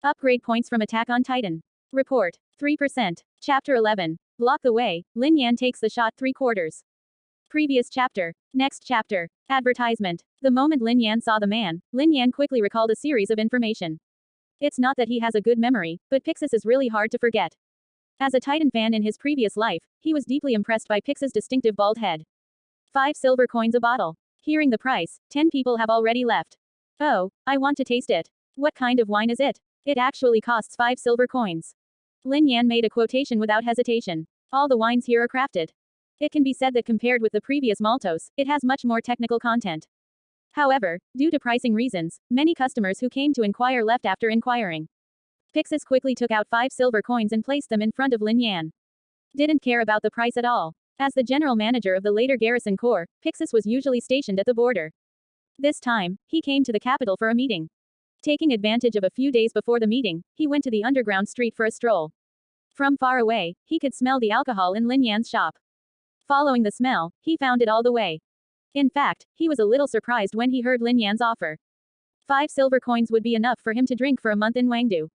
Upgrade points from Attack on Titan. Report. 3%. Chapter 11. Block the way. Lin Yan takes the shot 3/4. Previous chapter. Next chapter. Advertisement. The moment Lin Yan saw the man, Lin Yan quickly recalled a series of information. It's not that he has a good memory, but Pixis is really hard to forget. As a Titan fan in his previous life, he was deeply impressed by Pixis' distinctive bald head. 5 silver coins a bottle. Hearing the price, 10 people have already left. Oh, I want to taste it. What kind of wine is it? It actually costs 5 silver coins. Lin Yan made a quotation without hesitation. All the wines here are crafted. It can be said that compared with the previous Maltos, it has much more technical content. However, due to pricing reasons, many customers who came to inquire left after inquiring. Pixis quickly took out 5 silver coins and placed them in front of Lin Yan. Didn't care about the price at all. As the general manager of the later Garrison Corps, Pixis was usually stationed at the border. This time, he came to the capital for a meeting. Taking advantage of a few days before the meeting, he went to the underground street for a stroll. From far away, he could smell the alcohol in Lin Yan's shop. Following the smell, he found it all the way. In fact, he was a little surprised when he heard Lin Yan's offer. 5 silver coins would be enough for him to drink for a month in Wangdu.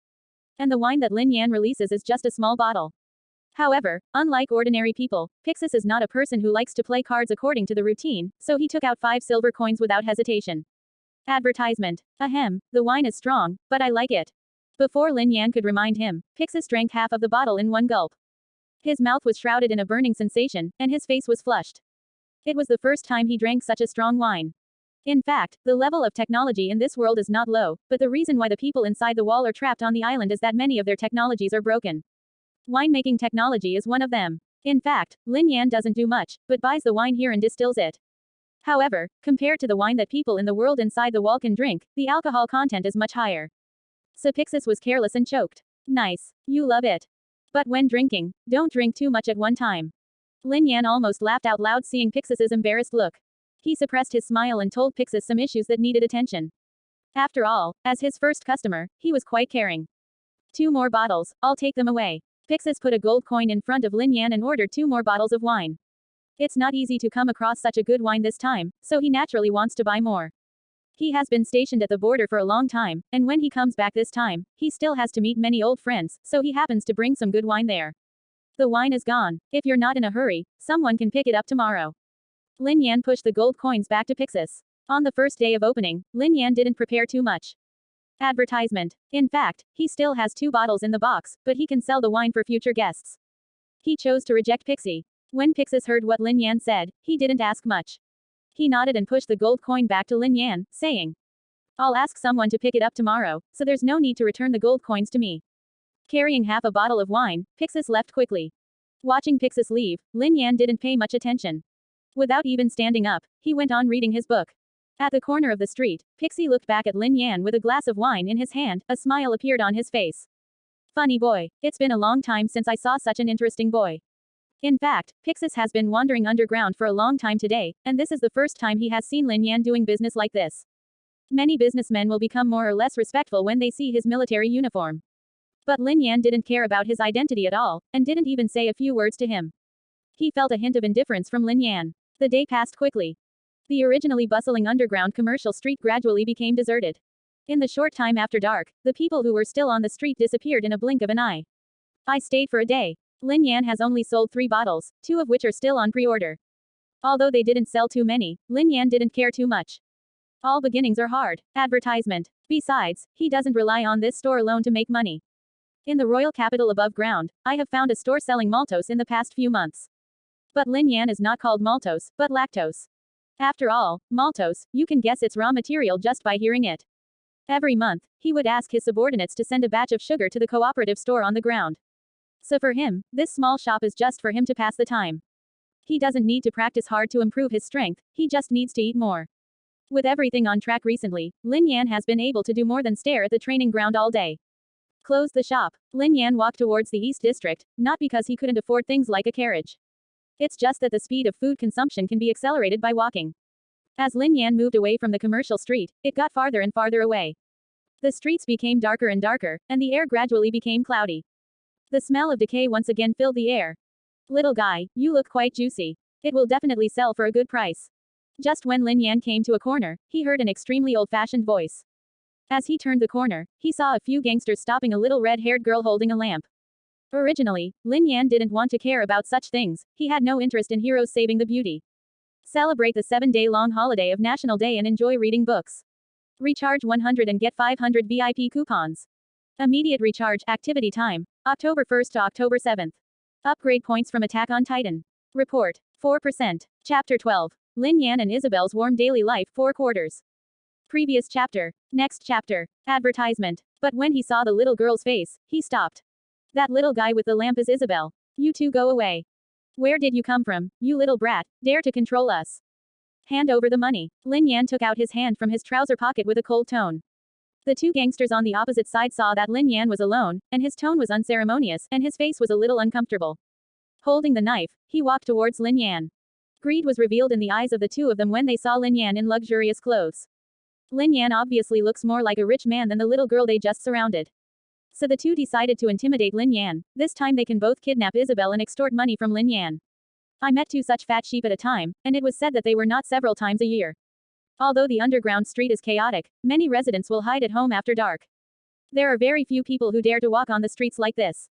And the wine that Lin Yan releases is just a small bottle. However, unlike ordinary people, Pixis is not a person who likes to play cards according to the routine, so he took out 5 silver coins without hesitation. Advertisement. Ahem, the wine is strong, but I like it. Before Lin Yan could remind him, Pixis drank half of the bottle in one gulp. His mouth was shrouded in a burning sensation, and his face was flushed. It was the first time he drank such a strong wine. In fact, the level of technology in this world is not low, but the reason why the people inside the wall are trapped on the island is that many of their technologies are broken. Winemaking technology is one of them. In fact, Lin Yan doesn't do much, but buys the wine here and distills it. However, compared to the wine that people in the world inside the wall can drink, the alcohol content is much higher. So Pixis was careless and choked. Nice. You love it. But when drinking, don't drink too much at one time. Lin Yan almost laughed out loud seeing Pixis's embarrassed look. He suppressed his smile and told Pixis some issues that needed attention. After all, as his first customer, he was quite caring. 2 more bottles, I'll take them away. Pixis put a gold coin in front of Lin Yan and ordered 2 more bottles of wine. It's not easy to come across such a good wine this time, so he naturally wants to buy more. He has been stationed at the border for a long time, and when he comes back this time, he still has to meet many old friends, so he happens to bring some good wine there. The wine is gone. If you're not in a hurry, someone can pick it up tomorrow. Lin Yan pushed the gold coins back to Pixis. On the first day of opening, Lin Yan didn't prepare too much. Advertisement. In fact, he still has 2 bottles in the box, but he can sell the wine for future guests. He chose to reject Pixie. When Pixis heard what Lin Yan said, he didn't ask much. He nodded and pushed the gold coin back to Lin Yan, saying, I'll ask someone to pick it up tomorrow, so there's no need to return the gold coins to me. Carrying half a bottle of wine, Pixis left quickly. Watching Pixis leave, Lin Yan didn't pay much attention. Without even standing up, he went on reading his book. At the corner of the street, Pixie looked back at Lin Yan with a glass of wine in his hand, a smile appeared on his face. Funny boy, it's been a long time since I saw such an interesting boy. In fact, Pixis has been wandering underground for a long time today, and this is the first time he has seen Lin Yan doing business like this. Many businessmen will become more or less respectful when they see his military uniform. But Lin Yan didn't care about his identity at all, and didn't even say a few words to him. He felt a hint of indifference from Lin Yan. The day passed quickly. The originally bustling underground commercial street gradually became deserted. In the short time after dark, the people who were still on the street disappeared in a blink of an eye. I stayed for a day. Lin Yan has only sold 3 bottles, 2 of which are still on pre-order. Although they didn't sell too many, Lin Yan didn't care too much. All beginnings are hard. Advertisement. Besides, he doesn't rely on this store alone to make money. In the royal capital above ground, I have found a store selling maltose in the past few months. But Lin Yan is not called maltose, but lactose. After all, maltose, you can guess its raw material just by hearing it. Every month, he would ask his subordinates to send a batch of sugar to the cooperative store on the ground. So for him, this small shop is just for him to pass the time. He doesn't need to practice hard to improve his strength, he just needs to eat more. With everything on track recently, Lin Yan has been able to do more than stare at the training ground all day. Close the shop. Lin Yan walked towards the East District, not because he couldn't afford things like a carriage. It's just that the speed of food consumption can be accelerated by walking. As Lin Yan moved away from the commercial street, it got farther and farther away. The streets became darker and darker, and the air gradually became cloudy. The smell of decay once again filled the air. Little guy, you look quite juicy. It will definitely sell for a good price. Just when Lin Yan came to a corner, he heard an extremely old-fashioned voice. As he turned the corner, he saw a few gangsters stopping a little red-haired girl holding a lamp. Originally, Lin Yan didn't want to care about such things, he had no interest in heroes saving the beauty. Celebrate the 7-day-long holiday of National Day and enjoy reading books. Recharge 100 and get 500 VIP coupons. Immediate recharge, activity time, October 1st to October 7th. Upgrade points from Attack on Titan. Report, 4%. Chapter 12. Lin Yan and Isabel's warm daily life 4 quarters. Previous chapter. Next chapter. Advertisement. But when he saw the little girl's face, he stopped. That little guy with the lamp is Isabel. You two go away. Where did you come from, you little brat, dare to control us? Hand over the money. Lin Yan took out his hand from his trouser pocket with a cold tone. The two gangsters on the opposite side saw that Lin Yan was alone, and his tone was unceremonious, and his face was a little uncomfortable. Holding the knife, he walked towards Lin Yan. Greed was revealed in the eyes of the two of them when they saw Lin Yan in luxurious clothes. Lin Yan obviously looks more like a rich man than the little girl they just surrounded. So the two decided to intimidate Lin Yan. This time they can both kidnap Isabel and extort money from Lin Yan. I met 2 such fat sheep at a time, and it was said that they were not several times a year. Although the underground street is chaotic, many residents will hide at home after dark. There are very few people who dare to walk on the streets like this.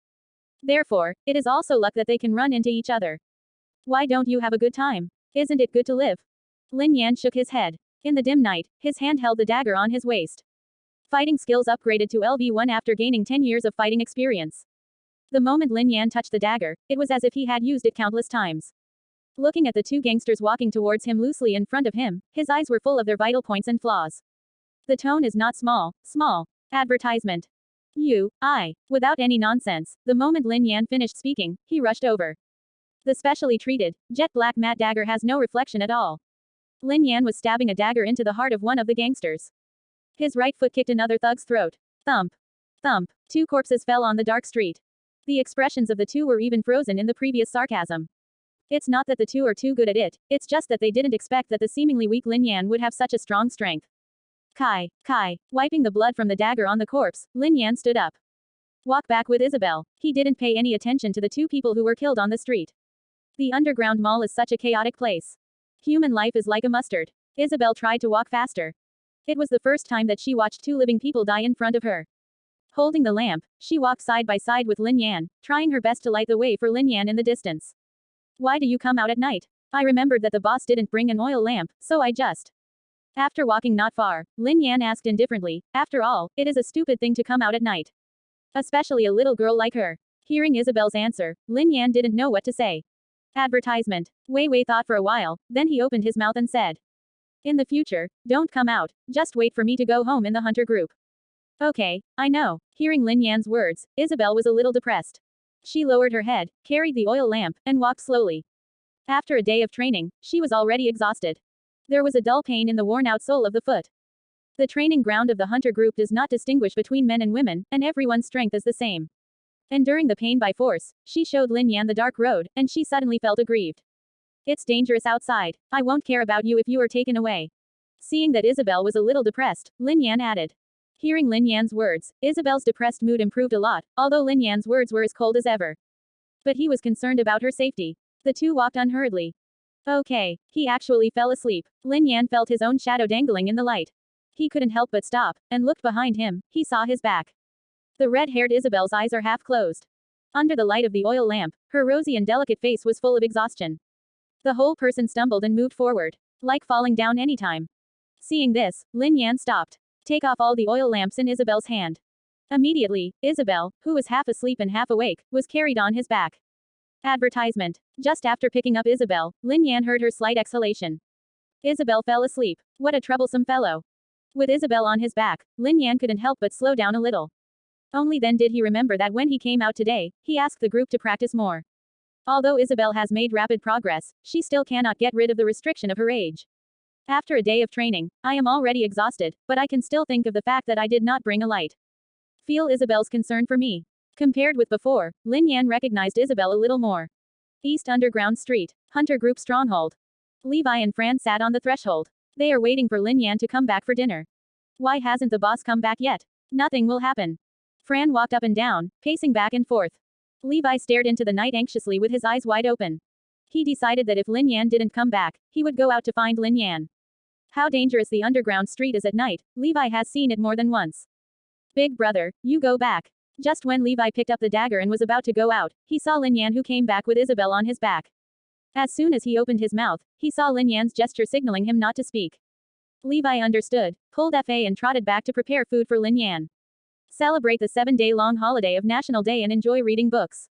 Therefore, it is also luck that they can run into each other. Why don't you have a good time? Isn't it good to live? Lin Yan shook his head. In the dim night, his hand held the dagger on his waist. Fighting skills upgraded to LV1 after gaining 10 years of fighting experience. The moment Lin Yan touched the dagger, it was as if he had used it countless times. Looking at the two gangsters walking towards him loosely in front of him, his eyes were full of their vital points and flaws. The tone is not small. Advertisement. Without any nonsense, the moment Lin Yan finished speaking, he rushed over. The specially treated, jet black matte dagger has no reflection at all. Lin Yan was stabbing a dagger into the heart of one of the gangsters. His right foot kicked another thug's throat. Thump. Thump. 2 corpses fell on the dark street. The expressions of the two were even frozen in the previous sarcasm. It's not that the two are too good at it, it's just that they didn't expect that the seemingly weak Lin Yan would have such a strong strength. Kai. Wiping the blood from the dagger on the corpse, Lin Yan stood up. Walk back with Isabel. He didn't pay any attention to the 2 people who were killed on the street. The underground mall is such a chaotic place. Human life is like a mustard. Isabel tried to walk faster. It was the first time that she watched 2 living people die in front of her. Holding the lamp, she walked side by side with Lin Yan, trying her best to light the way for Lin Yan in the distance. Why do you come out at night? I remembered that the boss didn't bring an oil lamp, so I just. After walking not far, Lin Yan asked indifferently, after all, it is a stupid thing to come out at night. Especially a little girl like her. Hearing Isabel's answer, Lin Yan didn't know what to say. Advertisement. Wei Wei thought for a while, then he opened his mouth and said. In the future, don't come out, just wait for me to go home in the hunter group. Okay, I know. Hearing Lin Yan's words, Isabel was a little depressed. She lowered her head, carried the oil lamp, and walked slowly. After a day of training, she was already exhausted. There was a dull pain in the worn-out sole of the foot. The training ground of the hunter group does not distinguish between men and women, and everyone's strength is the same. Enduring the pain by force, she showed Lin Yan the dark road, and she suddenly felt aggrieved. It's dangerous outside. I won't care about you if you are taken away. Seeing that Isabel was a little depressed, Lin Yan added. Hearing Lin Yan's words, Isabel's depressed mood improved a lot, although Lin Yan's words were as cold as ever. But he was concerned about her safety. The two walked unhurriedly. Okay, he actually fell asleep. Lin Yan felt his own shadow dangling in the light. He couldn't help but stop, and looked behind him, he saw his back. The red-haired Isabel's eyes are half closed. Under the light of the oil lamp, her rosy and delicate face was full of exhaustion. The whole person stumbled and moved forward, like falling down anytime. Seeing this, Lin Yan stopped. Take off all the oil lamps in Isabel's hand. Immediately, Isabel, who was half asleep and half awake, was carried on his back. Advertisement. Just after picking up Isabel, Lin Yan heard her slight exhalation. Isabel fell asleep. What a troublesome fellow. With Isabel on his back, Lin Yan couldn't help but slow down a little. Only then did he remember that when he came out today, he asked the group to practice more. Although Isabel has made rapid progress, she still cannot get rid of the restriction of her age. After a day of training, I am already exhausted, but I can still think of the fact that I did not bring a light. Feel Isabel's concern for me. Compared with before, Lin Yan recognized Isabel a little more. East Underground Street, Hunter Group Stronghold. Levi and Fran sat on the threshold. They are waiting for Lin Yan to come back for dinner. Why hasn't the boss come back yet? Nothing will happen. Fran walked up and down, pacing back and forth. Levi stared into the night anxiously with his eyes wide open. He decided that if Lin Yan didn't come back, he would go out to find Lin Yan. How dangerous the underground street is at night, Levi has seen it more than once. Big brother, you go back. Just when Levi picked up the dagger and was about to go out, he saw Lin Yan, who came back with Isabel on his back. As soon as he opened his mouth, he saw Lin Yan's gesture signaling him not to speak. Levi understood, pulled FA and trotted back to prepare food for Lin Yan. Celebrate the 7-day-long holiday of National Day and enjoy reading books.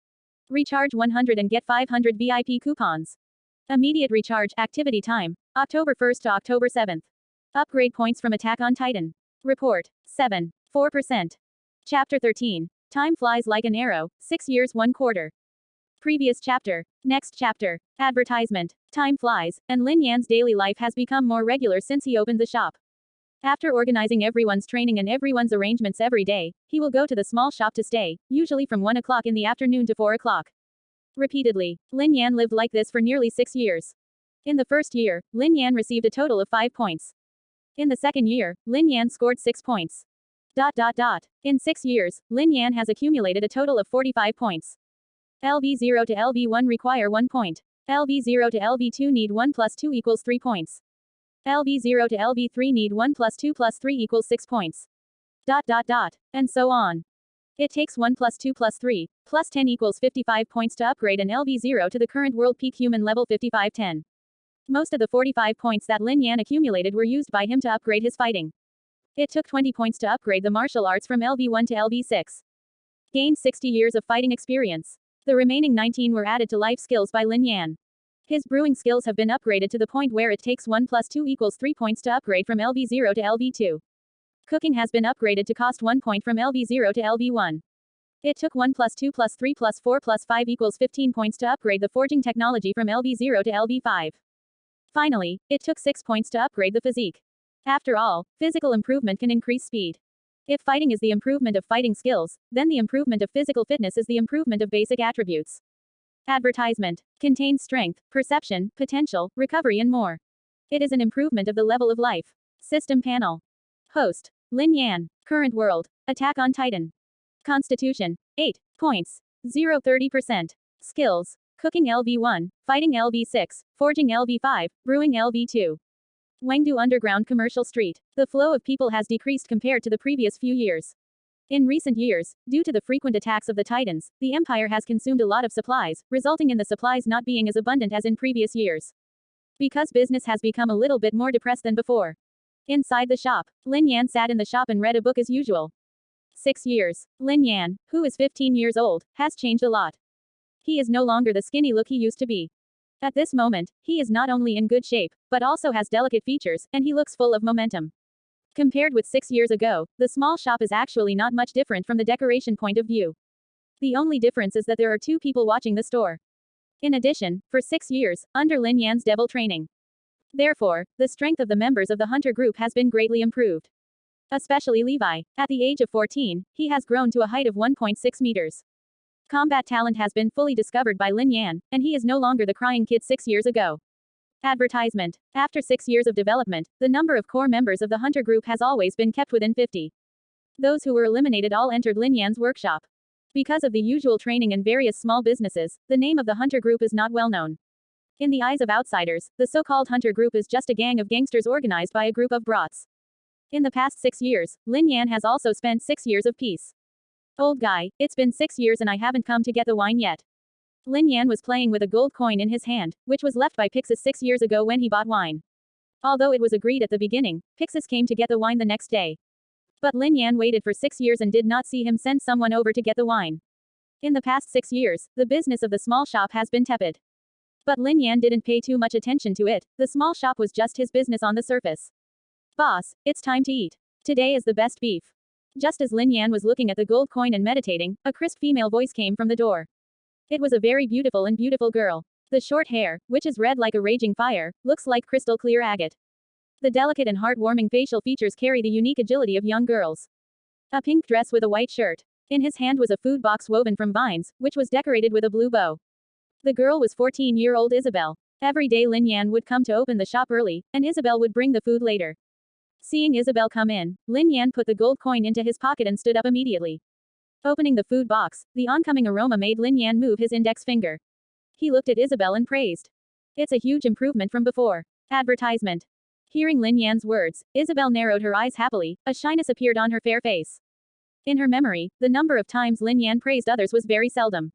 Recharge 100 and get 500 VIP coupons. Immediate recharge activity time, October 1st to October 7th. Upgrade points from Attack on Titan. Report, 7.4%. Chapter 13. Time flies like an arrow, 6 years 1 quarter. Previous chapter. Next chapter. Advertisement. Time flies, and Lin Yan's daily life has become more regular since he opened the shop. After organizing everyone's training and everyone's arrangements every day, he will go to the small shop to stay, usually from 1 o'clock in the afternoon to 4 o'clock. Repeatedly, Lin Yan lived like this for nearly 6 years. In the first year, Lin Yan received a total of 5 points. In the second year, Lin Yan scored 6 points. In 6 years, Lin Yan has accumulated a total of 45 points. LV0 to LV1 require 1 point. LV0 to LV2 need 1 plus 2 equals 3 points. LV0 to LV3 need 1 plus 2 plus 3 equals 6 points. And so on. It takes 1 plus 2 plus 3, plus 10 equals 55 points to upgrade an LV0 to the current world peak human level 5510. Most of the 45 points that Lin Yan accumulated were used by him to upgrade his fighting. It took 20 points to upgrade the martial arts from LV1 to LV6. Gained 60 years of fighting experience. The remaining 19 were added to life skills by Lin Yan. His brewing skills have been upgraded to the point where it takes 1 plus 2 equals 3 points to upgrade from LV0 to LV2. Cooking has been upgraded to cost 1 point from LV0 to LV1. It took 1 plus 2 plus 3 plus 4 plus 5 equals 15 points to upgrade the forging technology from LV0 to LV5. Finally, it took 6 points to upgrade the physique. After all, physical improvement can increase speed. If fighting is the improvement of fighting skills, then the improvement of physical fitness is the improvement of basic attributes. Advertisement. Contains strength, perception, potential, recovery and more. It is an improvement of the level of life. System panel. Host. Lin Yan. Current world. Attack on Titan. Constitution. 8 points. 0-30%. Skills. Cooking LV1, Fighting LV6, Forging LV5, Brewing LV2. Wengdu Underground Commercial Street. The flow of people has decreased compared to the previous few years. In recent years, due to the frequent attacks of the Titans, the Empire has consumed a lot of supplies, resulting in the supplies not being as abundant as in previous years. Because business has become a little bit more depressed than before. Inside the shop, Lin Yan sat in the shop and read a book as usual. 6 years. Lin Yan, who is 15 years old, has changed a lot. He is no longer the skinny look he used to be. At this moment, he is not only in good shape, but also has delicate features, and he looks full of momentum. Compared with 6 years ago, the small shop is actually not much different from the decoration point of view. The only difference is that there are 2 people watching the store. In addition, for 6 years, under Lin Yan's devil training. Therefore, the strength of the members of the hunter group has been greatly improved. Especially Levi. At the age of 14, he has grown to a height of 1.6 meters. Combat talent has been fully discovered by Lin Yan, and he is no longer the crying kid 6 years ago. Advertisement. After 6 years of development, the number of core members of the hunter group has always been kept within 50. Those who were eliminated all entered Lin Yan's workshop. Because of the usual training and various small businesses, the name of the hunter group is not well known. In the eyes of outsiders, the so-called hunter group is just a gang of gangsters organized by a group of brats. In the past 6 years, Lin Yan has also spent 6 years of peace. Old guy, it's been 6 years and I haven't come to get the wine yet. Lin Yan was playing with a gold coin in his hand, which was left by Pixis 6 years ago when he bought wine. Although it was agreed at the beginning, Pixis came to get the wine the next day. But Lin Yan waited for 6 years and did not see him send someone over to get the wine. In the past 6 years, the business of the small shop has been tepid. But Lin Yan didn't pay too much attention to it, the small shop was just his business on the surface. Boss, it's time to eat. Today is the best beef. Just as Lin Yan was looking at the gold coin and meditating, a crisp female voice came from the door. It was a very beautiful girl. The short hair, which is red like a raging fire, looks like crystal clear agate. The delicate and heartwarming facial features carry the unique agility of young girls. A pink dress with a white shirt. In his hand was a food box woven from vines, which was decorated with a blue bow. The girl was 14-year-old Isabel. Every day Lin Yan would come to open the shop early, and Isabel would bring the food later. Seeing Isabel come in, Lin Yan put the gold coin into his pocket and stood up immediately. Opening the food box, the oncoming aroma made Lin Yan move his index finger. He looked at Isabel and praised. It's a huge improvement from before. Advertisement. Hearing Lin Yan's words, Isabel narrowed her eyes happily, a shyness appeared on her fair face. In her memory, the number of times Lin Yan praised others was very seldom.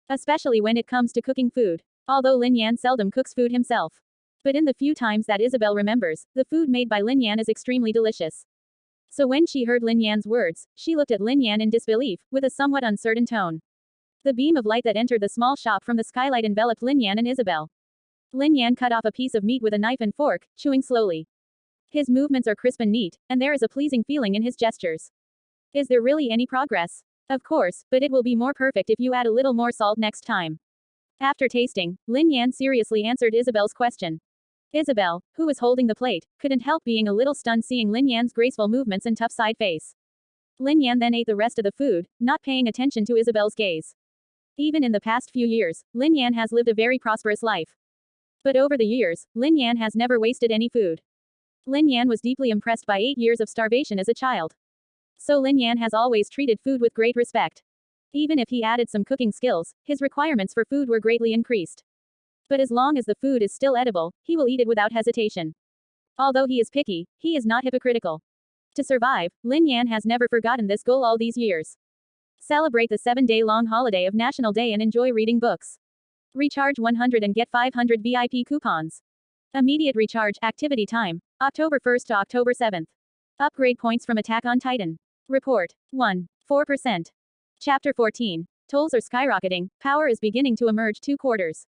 Especially when it comes to cooking food. Although Lin Yan seldom cooks food himself. But in the few times that Isabel remembers, the food made by Lin Yan is extremely delicious. So when she heard Lin Yan's words, she looked at Lin Yan in disbelief, with a somewhat uncertain tone. The beam of light that entered the small shop from the skylight enveloped Lin Yan and Isabel. Lin Yan cut off a piece of meat with a knife and fork, chewing slowly. His movements are crisp and neat, and there is a pleasing feeling in his gestures. Is there really any progress? Of course, but it will be more perfect if you add a little more salt next time. After tasting, Lin Yan seriously answered Isabel's question. Isabel, who was holding the plate, couldn't help being a little stunned seeing Lin Yan's graceful movements and tough side face. Lin Yan then ate the rest of the food, not paying attention to Isabel's gaze. Even in the past few years, Lin Yan has lived a very prosperous life. But over the years, Lin Yan has never wasted any food. Lin Yan was deeply impressed by 8 years of starvation as a child. So Lin Yan has always treated food with great respect. Even if he added some cooking skills, his requirements for food were greatly increased. But as long as the food is still edible, he will eat it without hesitation. Although he is picky, he is not hypocritical. To survive, Lin Yan has never forgotten this goal all these years. Celebrate the 7-day-long holiday of National Day and enjoy reading books. Recharge 100 and get 500 VIP coupons. Immediate recharge, activity time, October 1st to October 7th. Upgrade points from Attack on Titan. Report. 1. 4%. Chapter 14. Tolls are skyrocketing, power is beginning to emerge 2 quarters.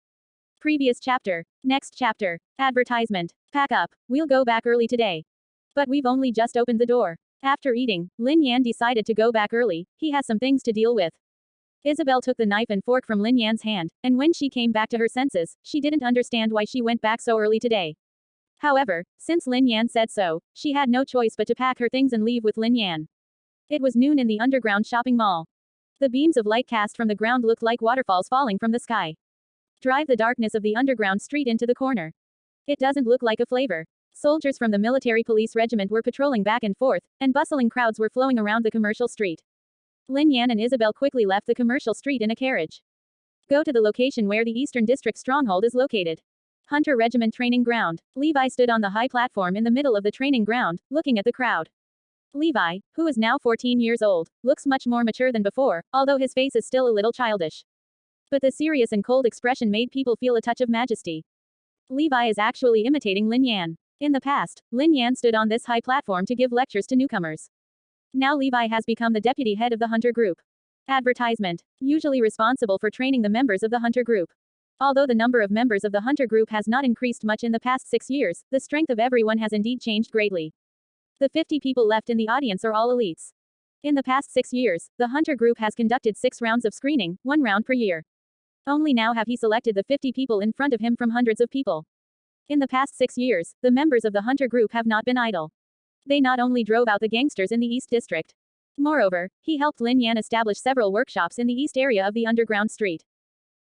Previous chapter. Next chapter. Advertisement. Pack up, we'll go back early today. But we've only just opened the door. After eating, Lin Yan decided to go back early, he has some things to deal with. Isabel took the knife and fork from Lin Yan's hand, and when she came back to her senses, she didn't understand why she went back so early today. However, since Lin Yan said so, she had no choice but to pack her things and leave with Lin Yan. It was noon in the underground shopping mall. The beams of light cast from the ground looked like waterfalls falling from the sky. Drive the darkness of the underground street into the corner. It doesn't look like a flavor. Soldiers from the military police regiment were patrolling back and forth, and bustling crowds were flowing around the commercial street. Lin Yan and Isabel quickly left the commercial street in a carriage. Go to the location where the Eastern District stronghold is located. Hunter Regiment Training Ground. Levi stood on the high platform in the middle of the training ground, looking at the crowd. Levi, who is now 14 years old, looks much more mature than before, although his face is still a little childish. But the serious and cold expression made people feel a touch of majesty. Levi is actually imitating Lin Yan. In the past, Lin Yan stood on this high platform to give lectures to newcomers. Now Levi has become the deputy head of the Hunter Group. Advertisement. Usually responsible for training the members of the Hunter Group. Although the number of members of the Hunter Group has not increased much in the past 6 years, the strength of everyone has indeed changed greatly. The 50 people left in the audience are all elites. In the past 6 years, the Hunter Group has conducted 6 rounds of screening, 1 round per year. Only now have he selected the 50 people in front of him from hundreds of people. In the past 6 years, the members of the Hunter Group have not been idle. They not only drove out the gangsters in the East District. Moreover, he helped Lin Yan establish several workshops in the east area of the underground street.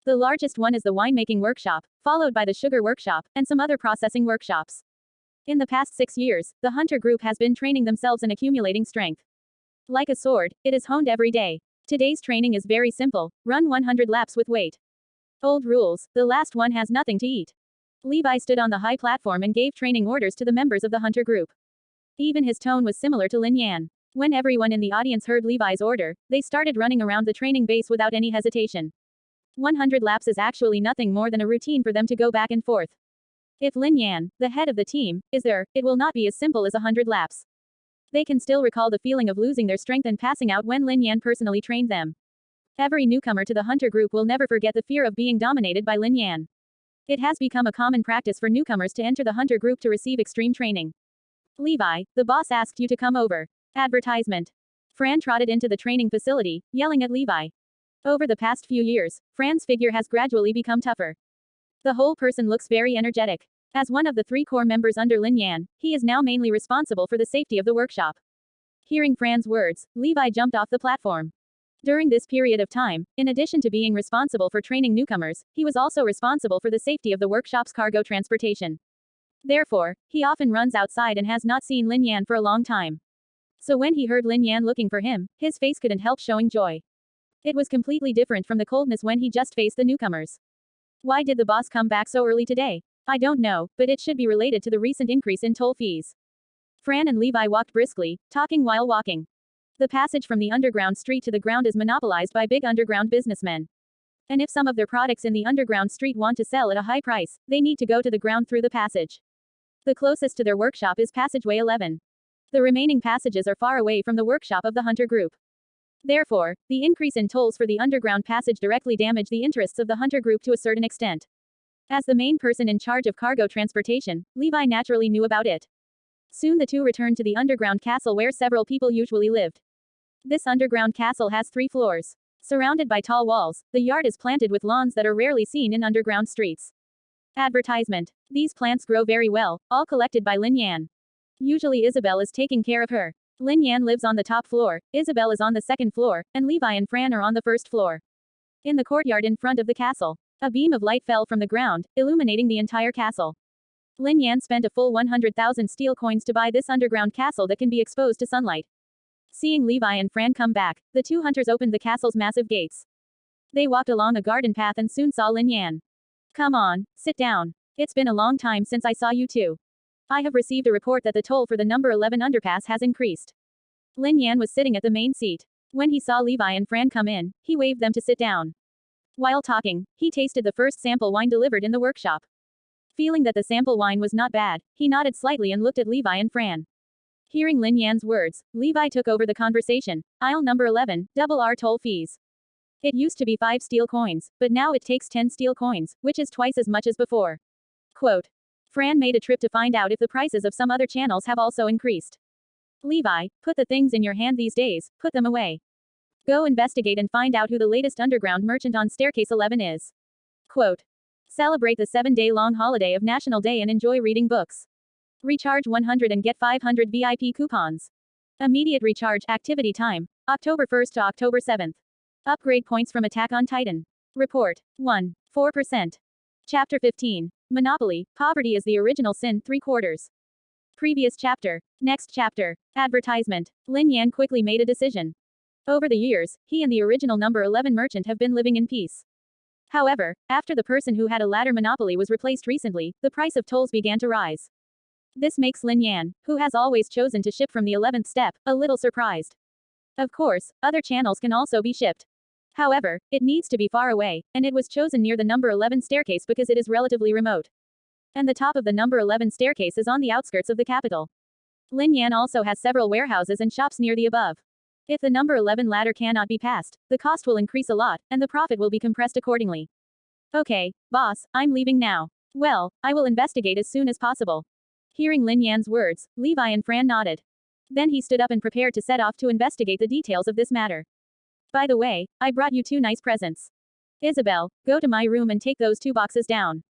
The largest one is the winemaking workshop, followed by the sugar workshop, and some other processing workshops. In the past 6 years, the Hunter Group has been training themselves and accumulating strength. Like a sword, it is honed every day. Today's training is very simple, run 100 laps with weight. Old rules, the last one has nothing to eat. Levi stood on the high platform and gave training orders to the members of the Hunter Group. Even his tone was similar to Lin Yan. When everyone in the audience heard Levi's order, they started running around the training base without any hesitation. 100 laps is actually nothing more than a routine for them to go back and forth. If Lin Yan, the head of the team, is there, it will not be as simple as 100 laps. They can still recall the feeling of losing their strength and passing out when Lin Yan personally trained them. Every newcomer to the Hunter Group will never forget the fear of being dominated by Lin Yan. It has become a common practice for newcomers to enter the Hunter Group to receive extreme training. Levi, the boss asked you to come over. Advertisement. Fran trotted into the training facility, yelling at Levi. Over the past few years, Fran's figure has gradually become tougher. The whole person looks very energetic. As one of the 3 core members under Lin Yan, he is now mainly responsible for the safety of the workshop. Hearing Fran's words, Levi jumped off the platform. During this period of time, in addition to being responsible for training newcomers, he was also responsible for the safety of the workshop's cargo transportation. Therefore, he often runs outside and has not seen Lin Yan for a long time. So when he heard Lin Yan looking for him, his face couldn't help showing joy. It was completely different from the coldness when he just faced the newcomers. Why did the boss come back so early today? I don't know, but it should be related to the recent increase in toll fees. Fran and Levi walked briskly, talking while walking. The passage from the underground street to the ground is monopolized by big underground businessmen. And if some of their products in the underground street want to sell at a high price, they need to go to the ground through the passage. The closest to their workshop is passageway 11. The remaining passages are far away from the workshop of the Hunter Group. Therefore, the increase in tolls for the underground passage directly damage the interests of the Hunter Group to a certain extent. As the main person in charge of cargo transportation, Levi naturally knew about it. Soon the two returned to the underground castle where several people usually lived. This underground castle has 3 floors. Surrounded by tall walls, the yard is planted with lawns that are rarely seen in underground streets. Advertisement. These plants grow very well, all collected by Lin Yan. Usually Isabel is taking care of her. Lin Yan lives on the top floor, Isabel is on the second floor, and Levi and Fran are on the first floor. In the courtyard in front of the castle, a beam of light fell from the ground, illuminating the entire castle. Lin Yan spent a full 100,000 steel coins to buy this underground castle that can be exposed to sunlight. Seeing Levi and Fran come back, the 2 hunters opened the castle's massive gates. They walked along a garden path and soon saw Lin Yan. Come on, sit down. It's been a long time since I saw you two. I have received a report that the toll for the number 11 underpass has increased. Lin Yan was sitting at the main seat. When he saw Levi and Fran come in, he waved them to sit down. While talking, he tasted the first sample wine delivered in the workshop. Feeling that the sample wine was not bad, he nodded slightly and looked at Levi and Fran. Hearing Lin Yan's words, Levi took over the conversation. Aisle number 11, double our toll fees. It used to be 5 steel coins, but now it takes 10 steel coins, which is twice as much as before. Quote. Fran made a trip to find out if the prices of some other channels have also increased. Levi, put the things in your hand these days, put them away. Go investigate and find out who the latest underground merchant on staircase 11 is. Quote. Celebrate the 7-day-long holiday of National Day and enjoy reading books. Recharge 100 and get 500 VIP coupons. Immediate recharge activity time, October 1st to October 7th. Upgrade points from Attack on Titan. Report 1. 4%. Chapter 15. Monopoly, poverty is the original sin 3/4. Previous chapter. Next chapter. Advertisement. Lin Yan quickly made a decision. Over the years, he and the original number 11 merchant have been living in peace. However, after the person who had a ladder monopoly was replaced recently, the price of tolls began to rise. This makes Lin Yan, who has always chosen to ship from the 11th step, a little surprised. Of course, other channels can also be shipped. However, it needs to be far away, and it was chosen near the number 11 staircase because it is relatively remote. And the top of the number 11 staircase is on the outskirts of the capital. Lin Yan also has several warehouses and shops near the above. If the number 11 ladder cannot be passed, the cost will increase a lot, and the profit will be compressed accordingly. Okay, boss, I'm leaving now. Well, I will investigate as soon as possible. Hearing Lin Yan's words, Levi and Fran nodded. Then he stood up and prepared to set off to investigate the details of this matter. By the way, I brought you 2 nice presents. Isabel, go to my room and take those 2 boxes down.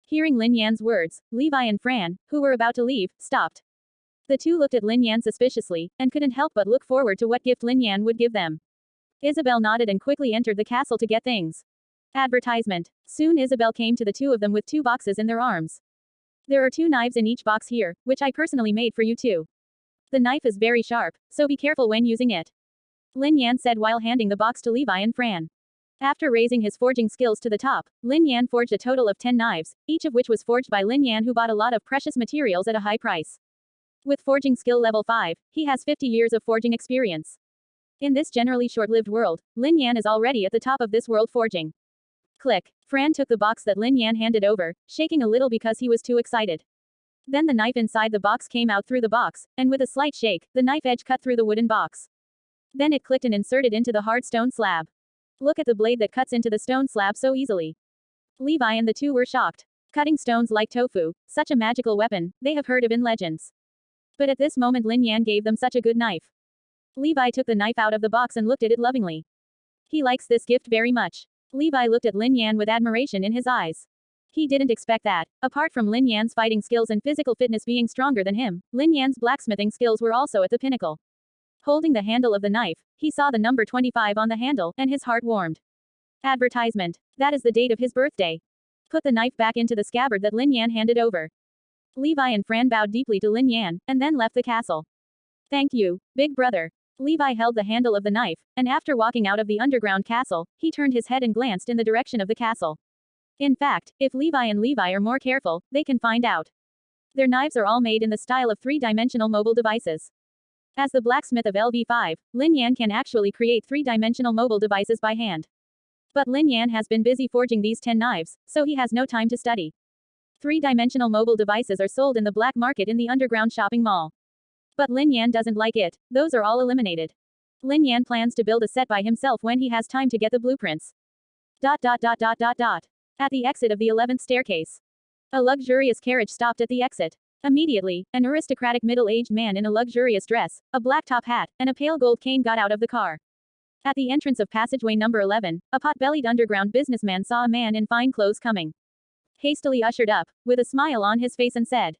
Hearing Lin Yan's words, Levi and Fran, who were about to leave, stopped. The 2 looked at Lin Yan suspiciously, and couldn't help but look forward to what gift Lin Yan would give them. Isabel nodded and quickly entered the castle to get things. Advertisement. Soon Isabel came to the 2 of them with 2 boxes in their arms. There are 2 knives in each box here, which I personally made for you too. The knife is very sharp, so be careful when using it. Lin Yan said while handing the box to Levi and Fran. After raising his forging skills to the top, Lin Yan forged a total of 10 knives, each of which was forged by Lin Yan, who bought a lot of precious materials at a high price. With forging skill level 5, he has 50 years of forging experience. In this generally short-lived world, Lin Yan is already at the top of this world forging. Click. Fran took the box that Lin Yan handed over, shaking a little because he was too excited. Then the knife inside the box came out through the box, and with a slight shake, the knife edge cut through the wooden box. Then it clicked and inserted into the hard stone slab. Look at the blade that cuts into the stone slab so easily. Levi and the 2 were shocked. Cutting stones like tofu, such a magical weapon, they have heard of in legends. But at this moment Lin Yan gave them such a good knife. Levi took the knife out of the box and looked at it lovingly. He likes this gift very much. Levi looked at Lin Yan with admiration in his eyes. He didn't expect that, apart from Lin Yan's fighting skills and physical fitness being stronger than him, Lin Yan's blacksmithing skills were also at the pinnacle. Holding the handle of the knife, he saw the number 25 on the handle, and his heart warmed. Advertisement. That is the date of his birthday. Put the knife back into the scabbard that Lin Yan handed over. Levi and Fran bowed deeply to Lin Yan, and then left the castle. Thank you, big brother. Levi held the handle of the knife, and after walking out of the underground castle, he turned his head and glanced in the direction of the castle. In fact, if Levi and Levi are more careful, they can find out. Their knives are all made in the style of three-dimensional mobile devices. As the blacksmith of LV5, Lin Yan can actually create three-dimensional mobile devices by hand. But Lin Yan has been busy forging these 10 knives, so he has no time to study. Three-dimensional mobile devices are sold in the black market in the underground shopping mall. But Lin Yan doesn't like it, those are all eliminated. Lin Yan plans to build a set by himself when he has time to get the blueprints. At the exit of the 11th staircase. A luxurious carriage stopped at the exit. Immediately, an aristocratic middle-aged man in a luxurious dress, a black top hat, and a pale gold cane got out of the car. At the entrance of passageway number 11, a pot-bellied underground businessman saw a man in fine clothes coming. Hastily ushered up, with a smile on his face and said,